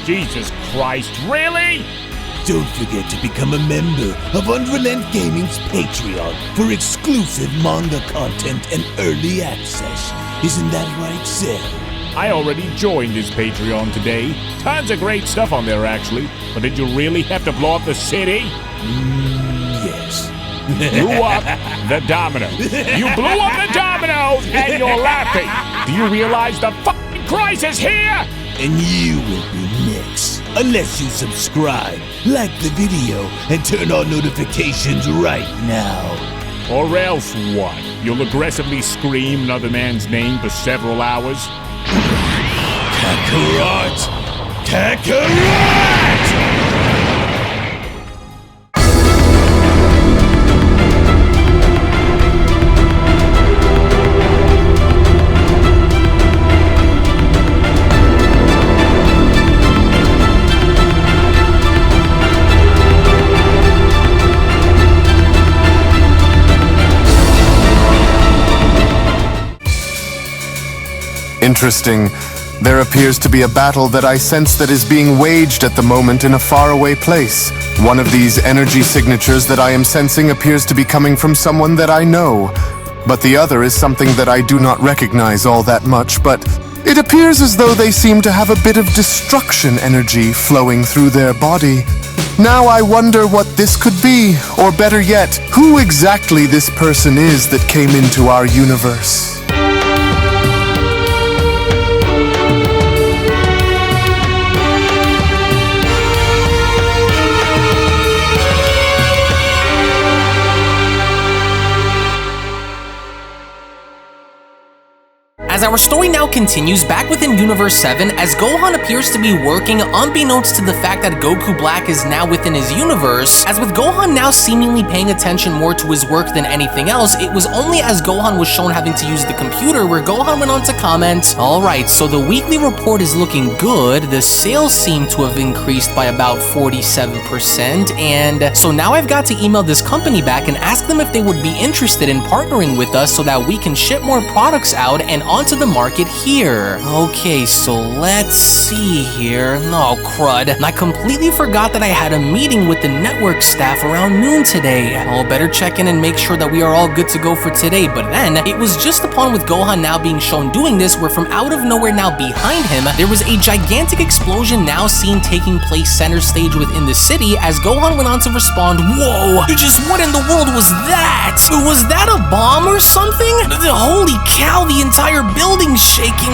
Jesus Christ, really? Don't forget to become a member of UnrealEntGaming's Patreon for exclusive manga content and early access. Isn't that right, Seth? I already joined his Patreon today. Tons of great stuff on there, actually. But did you really have to blow up the city? Yes. Blew up the domino. You blew up the dominoes and you're laughing. Do you realize the fucking crisis here? And you will be next. Unless you subscribe, like the video, and turn on notifications right now. Or else what? You'll aggressively scream another man's name for several hours? Kakarot! Kakarot! Interesting. There appears to be a battle that I sense that is being waged at the moment in a faraway place. One of these energy signatures that I am sensing appears to be coming from someone that I know, but the other is something that I do not recognize all that much, but it appears as though they seem to have a bit of destruction energy flowing through their body. Now I wonder what this could be, or better yet, who exactly this person is that came into our universe. As our story now continues back within Universe 7, as Gohan appears to be working unbeknownst to the fact that Goku Black is now within his universe, as with Gohan now seemingly paying attention more to his work than anything else, it was only as Gohan was shown having to use the computer where Gohan went on to comment, "Alright, so the weekly report is looking good, the sales seem to have increased by about 47%, and so now I've got to email this company back and ask them if they would be interested in partnering with us so that we can ship more products out and onto the market here." Okay, so let's see here. Oh, crud. I completely forgot that I had a meeting with the network staff around noon today. I'll better check in and make sure that we are all good to go for today. But then, it was just upon with Gohan now being shown doing this where from out of nowhere now behind him, there was a gigantic explosion now seen taking place center stage within the city as Gohan went on to respond, "Whoa, just what in the world was that? Was that a bomb or something? Holy cow, the entire building's shaking.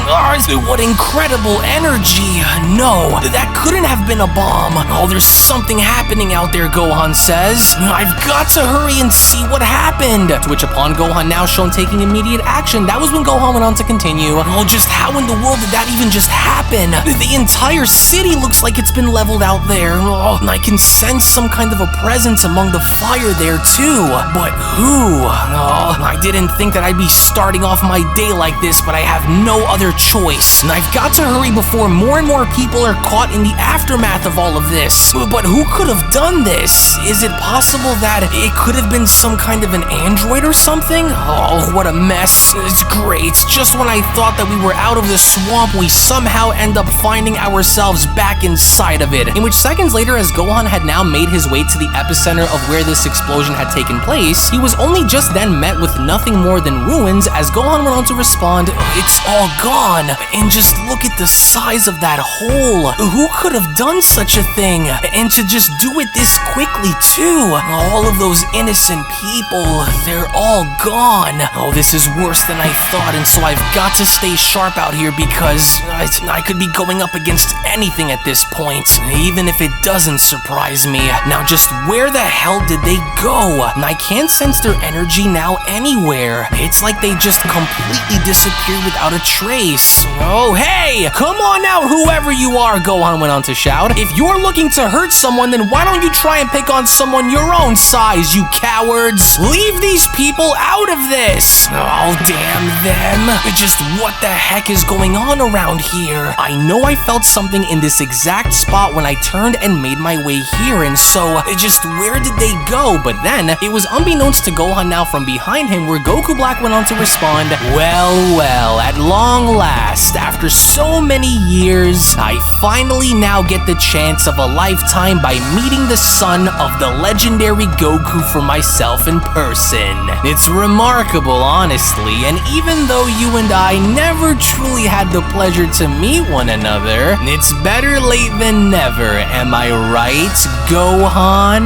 What incredible energy. No, that couldn't have been a bomb. Oh, there's something happening out there," Gohan says. "I've got to hurry and see what happened." To which upon Gohan now shown taking immediate action, that was when Gohan went on to continue, "Oh, just how in the world did that even just happen? The entire city looks like it's been leveled out there. Oh, and I can sense some kind of a presence among the fire there too. But who? Oh, I didn't think that I'd be starting off my day like this, but I have no other choice. And I've got to hurry before more and more people are caught in the aftermath of all of this. But who could have done this? Is it possible that it could have been some kind of an android or something? Oh, what a mess. It's great. Just when I thought that we were out of the swamp, we somehow end up finding ourselves back inside of it." In which seconds later, as Gohan had now made his way to the epicenter of where this explosion had taken place, he was only just then met with nothing more than ruins as Gohan went on to respond, "It's all gone. And just look at the size of that hole. Who could have done such a thing? And to just do it this quickly too. All of those innocent people, they're all gone. Oh, this is worse than I thought, and so I've got to stay sharp out here because I could be going up against anything at this point, even if it doesn't surprise me. Now just where the hell did they go? And I can't sense their energy now anywhere. It's like they just completely disappeared without a trace. Oh, hey! Come on out, whoever you are," Gohan went on to shout. "If you're looking to hurt someone, then why don't you try and pick on someone your own size, you cowards? Leave these people out of this! Oh, damn them. Just what the heck is going on around here? I know I felt something in this exact spot when I turned and made my way here, and so, just where did they go?" But then, it was unbeknownst to Gohan now from behind him where Goku Black went on to respond, well, Well, at long last, after so many years, I finally now get the chance of a lifetime by meeting the son of the legendary Goku for myself in person. It's remarkable, honestly, and even though you and I never truly had the pleasure to meet one another, it's better late than never, am I right, Gohan?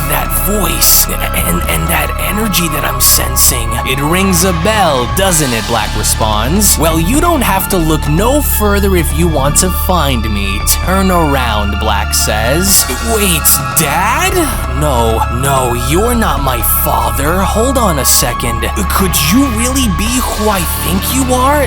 That voice, and that energy that I'm sensing, it rings a bell, doesn't it, Black responds. Well, you don't have to look no further if you want to find me. Turn around, Black says. Wait, Dad? No, you're not my father. Hold on a second. Could you really be who I think you are?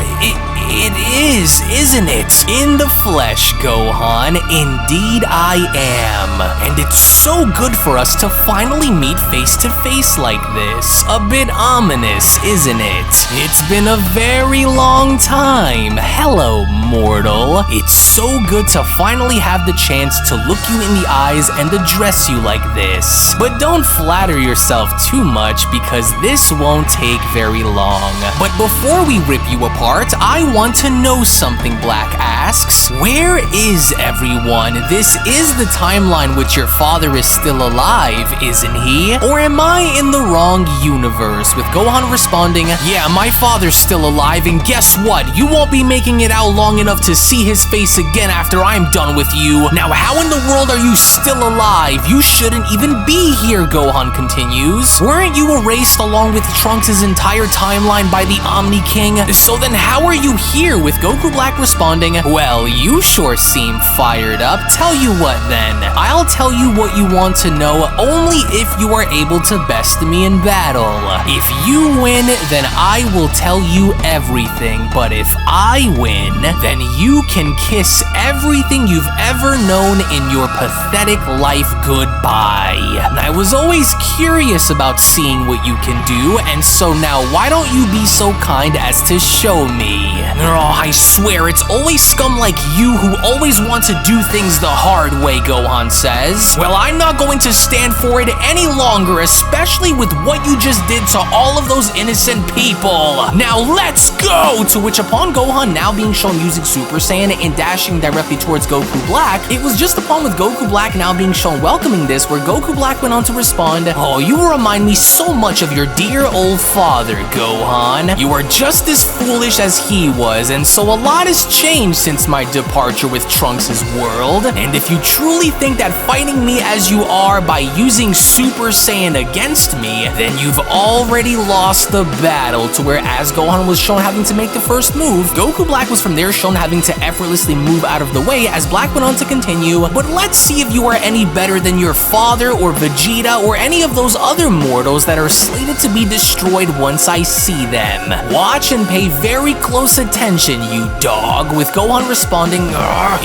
It is, isn't it? In the flesh, Gohan. Indeed I am. And it's so good for us to finally meet face to face like this. A bit ominous, isn't it? It's been a very long time. Hello, mortal. It's so good to finally have the chance to look you in the eyes and address you like this. But don't flatter yourself too much because this won't take very long. But before we rip you apart, I want to know something, Black asks. Where is everyone? This is the timeline which your father is still alive, isn't he? Or am I in the wrong universe? With Gohan responding, yeah, my father's still alive, and guess what? You won't be making it out long enough to see his face again after I'm done with you. Now, how in the world are you still alive? You shouldn't even be here, Gohan continues. Weren't you erased along with Trunks' entire timeline by the Omni King? So then how are you here? With Goku Black responding, well, you sure seem fired up. Tell you what then, I'll tell you what you want to know only if you are able to best me in battle. If you win, then I will tell you everything, but if I win, then you can kiss everything you've ever known in your pathetic life goodbye. And I was always curious about seeing what you can do, and so now why don't you be so kind as to show me? Oh, I swear, it's always scum like you who always want to do things the hard way, Gohan says. Well, I'm not going to stand for it any longer, especially with what you just did to all of those innocent people. Now let's go! To which upon Gohan now being shown using Super Saiyan and dashing directly towards Goku Black, it was just upon with Goku Black now being shown welcoming this where Goku Black went on to respond, oh, you remind me so much of your dear old father, Gohan. You are just as foolish as he was, and so a lot has changed since my departure with Trunks' world. And if you truly think that fighting me as you are by using Super Saiyan against me, then you've already lost the battle. To where as Gohan was shown having to make the first move, Goku Black was from there shown having to effortlessly move out of the way as Black went on to continue, but let's see if you are any better than your father or Vegeta or any of those other mortals that are slated to be destroyed once I see them. Watch and pay very close attention, you dog, with Gohan responding,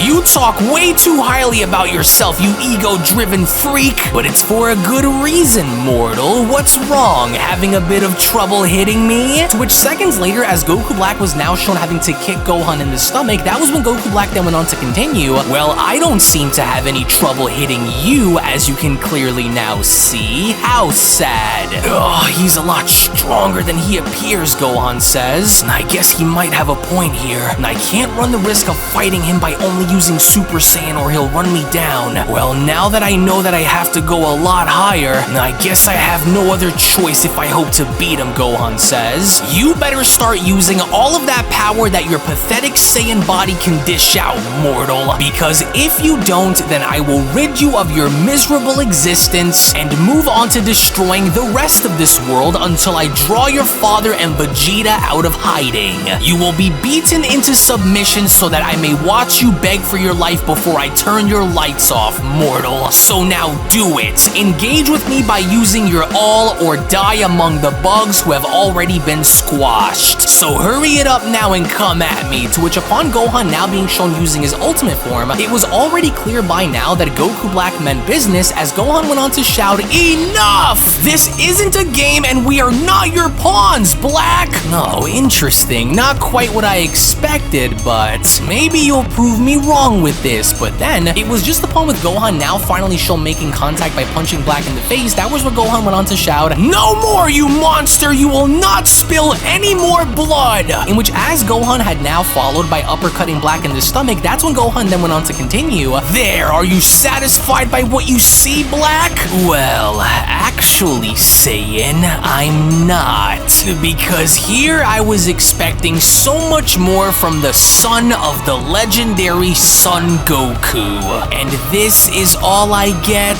you talk way too highly about yourself, you ego-driven freak, but it's for a good reason, mortal. What's wrong? Having a bit of trouble hitting me? To which seconds later, as Goku Black was now shown having to kick Gohan in the stomach, that was when Goku Black then went on to continue, well, I don't seem to have any trouble hitting you, as you can clearly now see. How sad. Ugh, he's a lot stronger than he appears, Gohan says. And I guess he might have a point here, and I can't run the risk of fighting him by only using Super Saiyan or he'll run me down. Well, now that I know that I have to go a lot higher, I guess I have no other choice if I hope to beat him, Gohan says. You better start using all of that power that your pathetic Saiyan body can dish out, mortal, because if you don't, then I will rid you of your miserable existence and move on to destroying the rest of this world until I draw your father and Vegeta out of hiding. You will be beaten into submission so that I may watch you beg for your life before I turn your lights off, mortal. So now do it. Engage with me by using your all or die among the bugs who have already been squashed. So hurry it up now and come at me. To which upon Gohan now being shown using his ultimate form, it was already clear by now that Goku Black meant business, as Gohan went on to shout, "Enough! This isn't a game and we are not your pawns, Black!" Oh, interesting. Not quite what I expected, but maybe you'll prove me wrong with this. But then, it was just upon with Gohan now finally shown making contact by punching Black in the face, that was where Gohan went on to shout, "No more, you monster! You will not spill any more blood!" In which, as Gohan had now followed by uppercutting Black in the stomach, that's when Gohan then went on to continue, "There, are you satisfied by what you see, Black?" Well, actually, Saiyan, I'm not. Because here I was expecting so much more from the son of the legendary Son Goku. And this is all I get?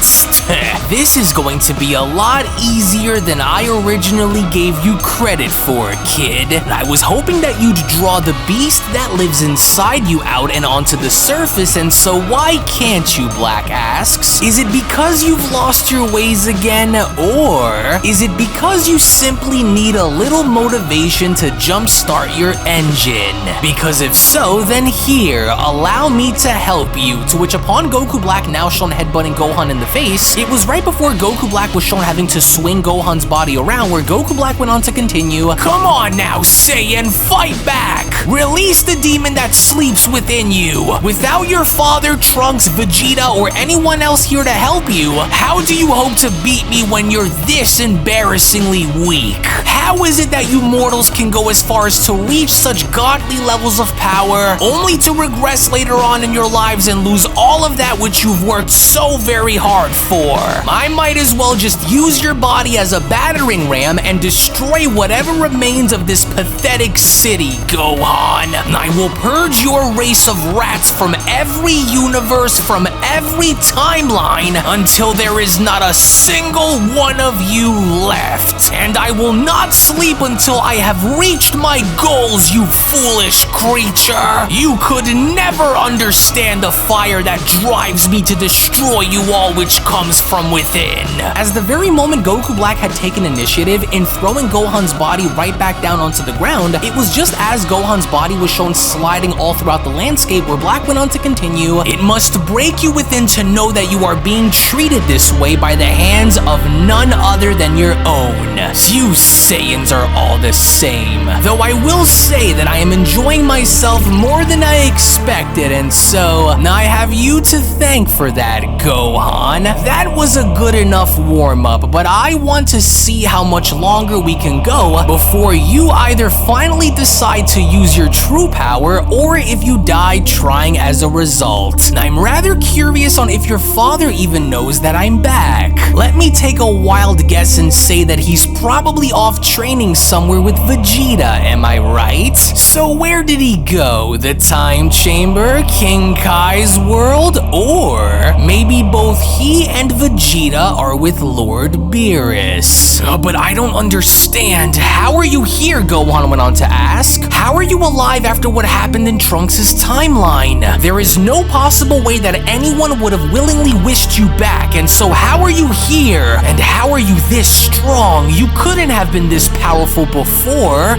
This is going to be a lot easier than I originally gave you credit for, kid. I was hoping that you'd draw the beast that lives inside you out and onto the surface, and so why can't you, Black asks? Is it because you've lost your ways again, or is it because you simply need a little motivation to jumpstart your engine? Because if so, then here, allow me to help you. To which, upon Goku Black now shown headbutting Gohan in the face, it was right before Goku Black was shown having to swing Gohan's body around, where Goku Black went on to continue, "Come on now, Saiyan, fight back! Release the demon that sleeps within you. Without your father, Trunks, Vegeta, or anyone else here to help you, how do you hope to beat me when you're this embarrassingly weak? How is it that you mortals can go as far as to reach such godly levels of power, only to regress later on in your lives and lose all of that which you've worked so very hard for? I might as well just use your body as a battering ram and destroy whatever remains of this pathetic city, Gohan. I will purge your race of rats from every universe, from every timeline, until there is not a single one of you left. And I will not sleep until I have reached my goals, you foolish creature. You could never understand the fire that drives me to destroy you all, which comes from within." As the very moment Goku Black had taken initiative in throwing Gohan's body right back down onto the ground, it was just as Gohan's body was shown sliding all throughout the landscape, where Black went on to continue, "It must break you within to know that you are being treated this way by the hands of none other than your own. You Saiyans are all the same. Though I will say that I am enjoying myself more than I expected, and so I have you to thank for that, Gohan. That was a good enough warm-up, but I want to see how much longer we can go before you either finally decide to use your true power, or if you die trying as a result. I'm rather curious on if your father even knows that I'm back. Let me take a wild guess and say that he's probably off training somewhere with Vegeta, am I right? So where did he go? The time chamber? King Kai's world? Or maybe both he and Vegeta are with Lord Beerus. But I don't understand. How are you here? Gohan went on to ask. How are you alive after what happened in Trunks' timeline? There is no possible way that anyone would have willingly wished you back, and so how are you here? And how are you this strong? You couldn't have been this powerful before.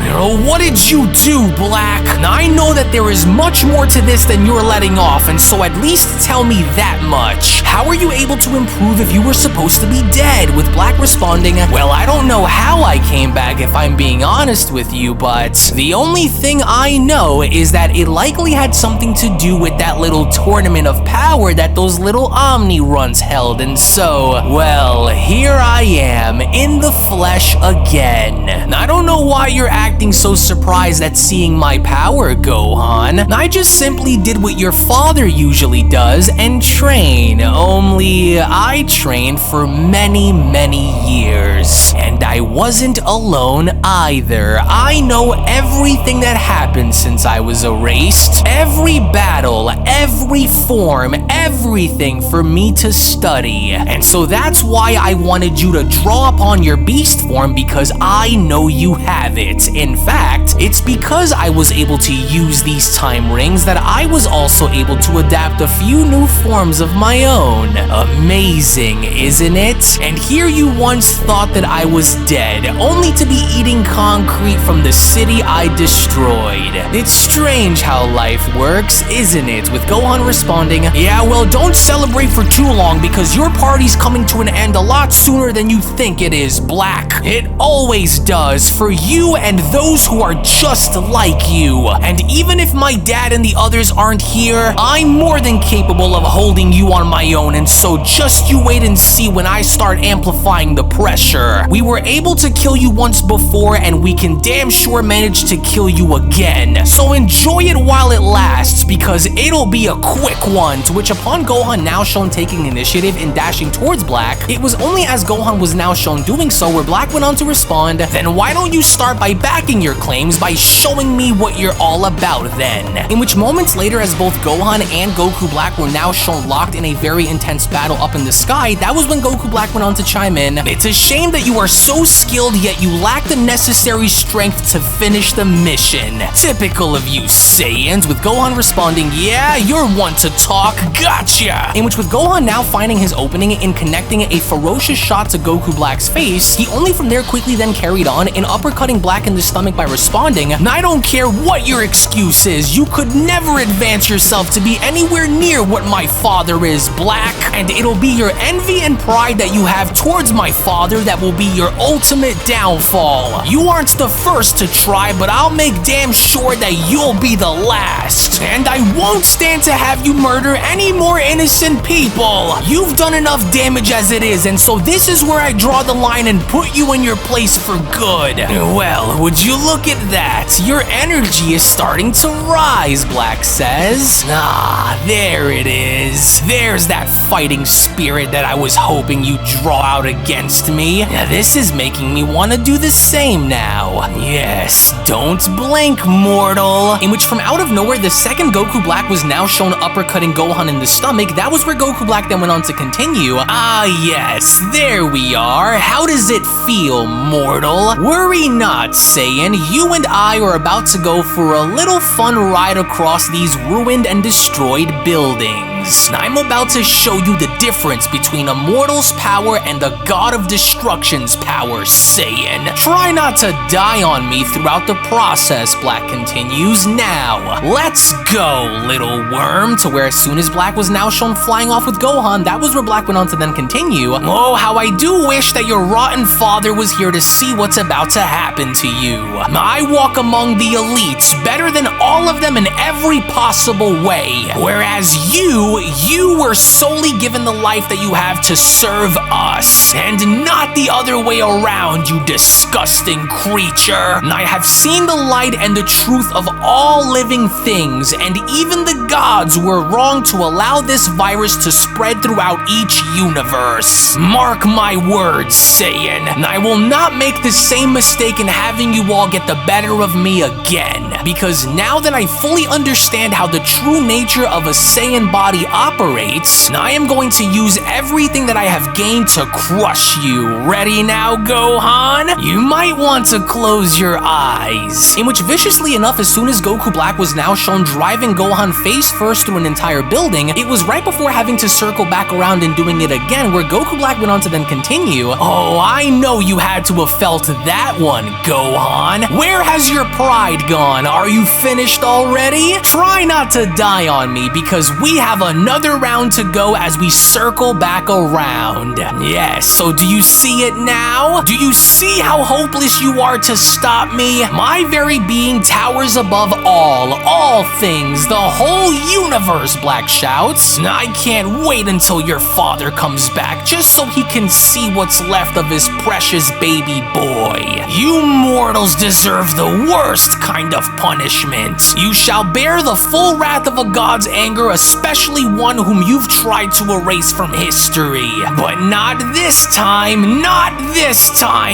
What did you do, Black? I know that there is much more to this than you're letting off, and so at least tell me that much. How are you able to improve if you were supposed to be dead? With Black responding, "Well, I don't know how I came back if I'm being honest with you, but the only thing I know is that it likely had something to do with that little tournament of power that those little Omni runs held, and so, well, here I am, in the flesh again. I don't know why you're acting so surprised at seeing my power, Gohan. I just simply did what your father usually does and train, only I trained for many, many years. And I wasn't alone either. I know everything that happened since I was erased. Every battle, every form, everything for me to study. And so that's why I wanted you to draw upon your beast form, because I know you have it. In fact, it's because I was able to use these time rings that I was also able to adapt a few new forms of my own. Amazing, isn't it? And here you once thought that I was dead, only to be eating concrete from the city I destroyed. It's strange how life works, isn't it? With Gohan responding, yeah, well, don't celebrate for too long because your party's coming to an end a lot sooner than you think it is, Black. It always does, for you and those who are just like you. And even if my dad and the others aren't here, I'm more than capable of holding you on my own, and so just you wait and see when I start amplifying the pressure. We were able to kill you once before, and we can damn sure manage to kill you again. So enjoy it while it lasts, because it'll be a quick one. To which, upon Gohan now shown taking initiative and dashing towards Black, it was only as Gohan was now shown doing so where Black went on to respond, then why don't you start by backing your claims by showing me what you're all about then? In which moments later, as both Gohan and Goku Black were now shown locked in a very intense battle up in the sky, that was when Goku Black went on to chime in, it's a shame that you are so skilled yet you lack the necessary strength to finish the mission. Typical of you Saiyans, with Gohan responding, yeah, you're one to talk, gotcha! In which with Gohan now finding his opening and connecting a ferocious shot to Goku Black's face, he only from there quickly then carried on in uppercutting Black in the stomach by responding, I don't care what your excuse is, you could never advance yourself to be anywhere near what my father is, Black, and it'll be your envy and pride that you have towards my father that will be your ultimate downfall. You aren't the first to try, but I'll make damn sure that you'll be the last. And I won't stand to have you murder any more innocent people. You've done enough damage as it is, and so this is where I draw the line and put you in your place for good. Well, would you look at that? Your energy is starting to rise, Black says. Ah, there it is. There's that fighting spirit that I was hoping you'd draw out against me. Now, this is making me want to do the same now. Yes, don't blink, mortal. In which from out of nowhere, the second Goku Black was now shown uppercutting Gohan in the stomach. That was where Goku Black then went on to continue. Ah, yes, there we are. How does it feel, mortal? Worry not, Saiyan. You and I are about to go for a little fun ride across these ruined and destroyed buildings. I'm about to show you the difference between a mortal's power and the god of destruction's power, Saiyan. Try not to die on me throughout the process, Black continues. Now, let's go, little worm. To where as soon as Black was now shown flying off with Gohan, that was where Black went on to then continue. Oh, how I do wish that your rotten father was here to see what's about to happen to you. I walk among the elites, better than all of them in every possible way. Whereas you were solely given the life that you have to serve us, and not the other way around, you disgusting creature. I have seen the light and the truth of all living things, and even the gods were wrong to allow this virus to spread throughout each universe. Mark my words, Saiyan, I will not make the same mistake in having you all get the better of me again, because now that I fully understand how the true nature of a Saiyan body operates, I am going to use everything that I have gained to crush you. Ready now, Gohan? You might want to close your eyes. In which, viciously enough, as soon as Goku Black was now shown driving Gohan face first through an entire building, it was right before having to circle back around and doing it again where Goku Black went on to then continue. Oh, I know you had to have felt that one, Gohan. Where has your pride gone? Are you finished already? Try not to die on me, because we have another round to go as we circle back around. Yes, so do you see it now? Do you see how hopeless you are to stop me? My very being towers above all things, the whole universe, Black shouts. I can't wait until your father comes back, just so he can see what's left of his precious baby boy. You mortals deserve the worst kind of punishment. You shall bear the full wrath of a god's anger, especially one whom you've tried to erase from history. But not this time,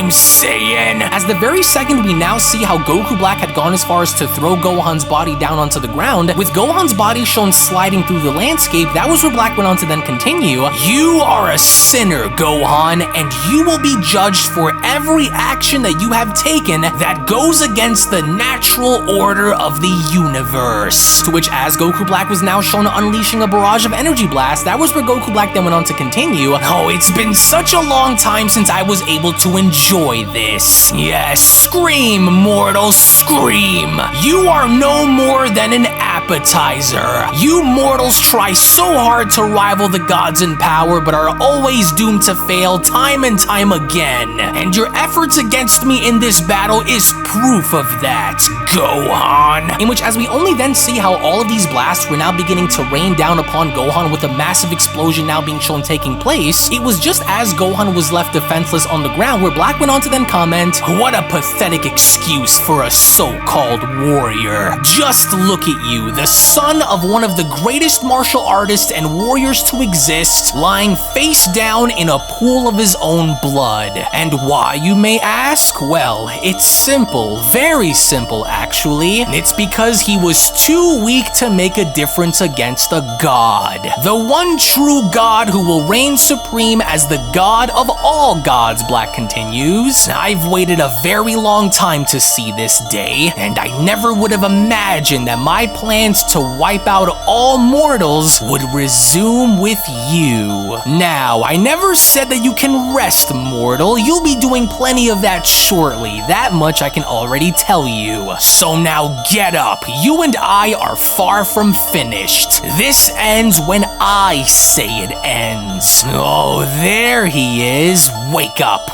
Saiyan. As the very second we now see how Goku Black had gone as far as to throw Gohan's body down onto the ground, with Gohan's body shown sliding through the landscape, that was where Black went on to then continue. You are a sinner, Gohan, and you will be judged for every action that you have taken that goes against the natural order of the universe. To which, as Goku Black was now shown unleashing a barrage of energy blasts, that was where Goku Black then went on to continue. Oh, it's been such a long time since I was able to enjoy this. Yes, scream, mortals, scream. You are no more than an appetizer. You mortals try so hard to rival the gods in power, but are always doomed to fail time and time again. And your efforts against me in this battle is proof of that, Gohan. In which, as we only then see how all of these blasts were now beginning to rain down upon Gohan, with a massive explosion now being shown taking place, it was just as Gohan was left defenseless on the ground where Black went on to then comment, "What a pathetic excuse for a so-called warrior. Just look at you, the son of one of the greatest martial artists and warriors to exist, lying face down in a pool of his own blood. And why, you may ask? Well, it's simple, very simple actually. It's because he was too weak to make a difference against a god. The one true god who will reign supreme as the god of all gods," Black continues. "I've waited a very long time to see this day, and I never would have imagined that my plans to wipe out all mortals would resume with you. Now, I never said that you can rest, mortal. You'll be doing plenty of that shortly. That much I can already tell you. So now get up. You and I are far from finished. This ends when I say it ends." Oh, there he is. Wake up,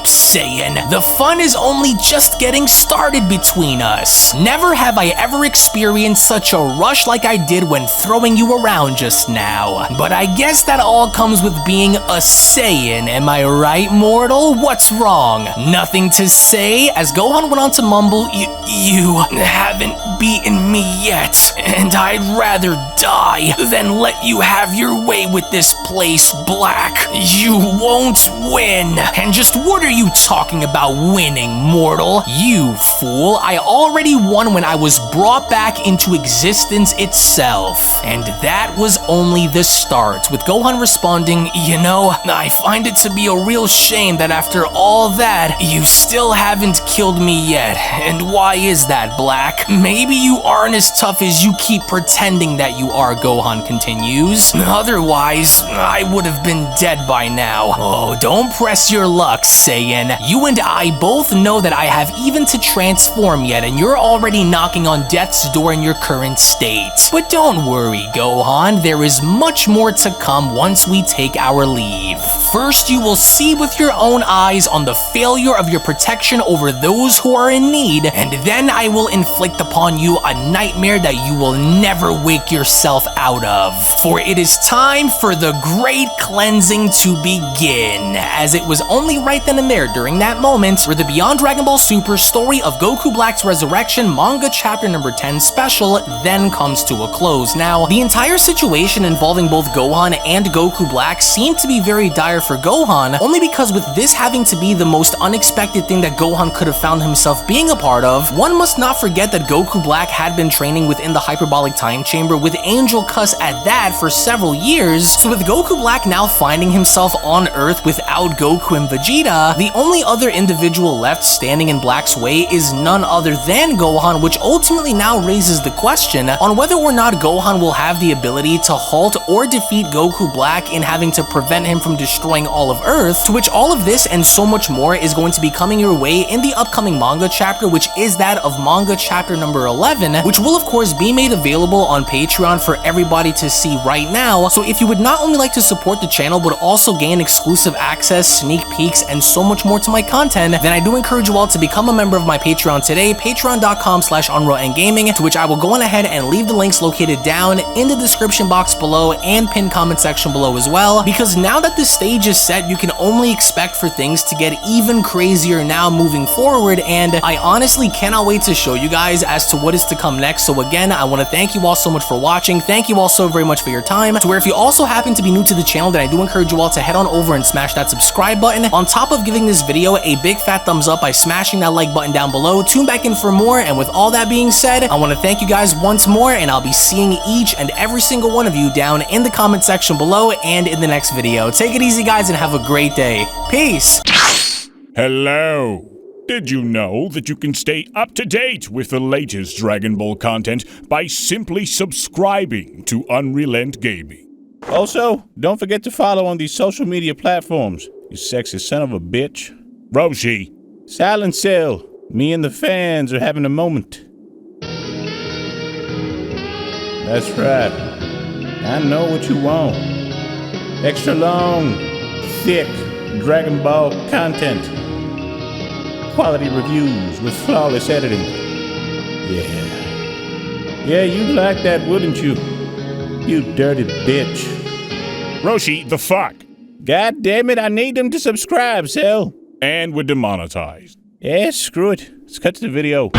Saiyan. The fun is only just getting started between us. Never have I ever experienced such a rush like I did when throwing you around just now. But I guess that all comes with being a Saiyan, am I right, mortal? What's wrong? Nothing to say? As Gohan went on to mumble, You haven't beaten me yet, and I'd rather die than let you have your way with this place, Black. You won't win. And just what are you talking about winning, mortal? You fool, I already won when I was brought back into existence itself. And that was only the start, with Gohan responding, "You know, I find it to be a real shame that after all that, you still haven't killed me yet. And why is that, Black? Maybe you aren't as tough as you keep pretending that you are," Gohan continues. "Otherwise, I would have been dead by now. Oh, don't press your luck, Saiyan. You and I both know that I have even to transform yet, and you're already knocking on death's door in your current state. But don't worry, Gohan, there is much more to come once we take our leave. First, you will see with your own eyes on the failure of your protection over those who are in need, and then I will inflict upon you a nightmare that you will never wake yourself out of. For it is time for the great cleansing to begin." As it was only right then and there during that moment where the Beyond Dragon Ball Super story of Goku Black's resurrection manga chapter number 10 special then comes to a close. Now, the entire situation involving both Gohan and Goku Black seemed to be very dire for Gohan, only because with this having to be the most unexpected thing that Gohan could have found himself being a part of, one must not forget that Goku Black had been training within the hyperbolic time chamber with Angel Cuss at that for several years. So with Goku Black now finding himself on Earth without Goku and Vegeta, the only other individual left standing in Black's way is none other than Gohan, which ultimately now raises the question on whether or not Gohan will have the ability to halt or defeat Goku Black in having to prevent him from destroying all of Earth, to which all of this and so much more is going to be coming your way in the upcoming manga chapter, which is that of manga chapter number 11, which will of course be made available on Patreon for everybody to see right now. So if you would not only like to support the channel but also gain exclusive access, sneak peeks, and so much more to my content, then I do encourage you all to become a member of my Patreon today, patreon.com/UnrealEntGaming, to which I will go on ahead and leave the links located down in the description box below and pinned comment section below as well, because now that this stage is set, you can only expect for things to get even crazier now moving forward, and I honestly cannot wait to show you guys as to what is to come next. So again, I want to thank you all so much for watching. Thank you all so very much for your time. To where if you also happen to be new to the channel, then I do encourage you all to head on over and smash that subscribe button, on top of giving this video a big fat thumbs up by smashing that like button down below. Tune back in for more, and with all that being said, I want to thank you guys once more, and I'll be seeing each and every single one of you down in the comment section below and in the next video. Take it easy, guys, and have a great day. Peace! Hello. Did you know that you can stay up to date with the latest Dragon Ball content by simply subscribing to UnrealEntGaming? Also, don't forget to follow on these social media platforms, you sexy son of a bitch. Roshi. Silent Cell, me and the fans are having a moment. That's right. I know what you want. Extra long, thick Dragon Ball content. Quality reviews with flawless editing. Yeah, you like that, wouldn't you? You dirty bitch. Roshi, the fuck? God damn it, I need them to subscribe, Cell. And we're demonetized. Yeah, screw it. Let's cut to the video.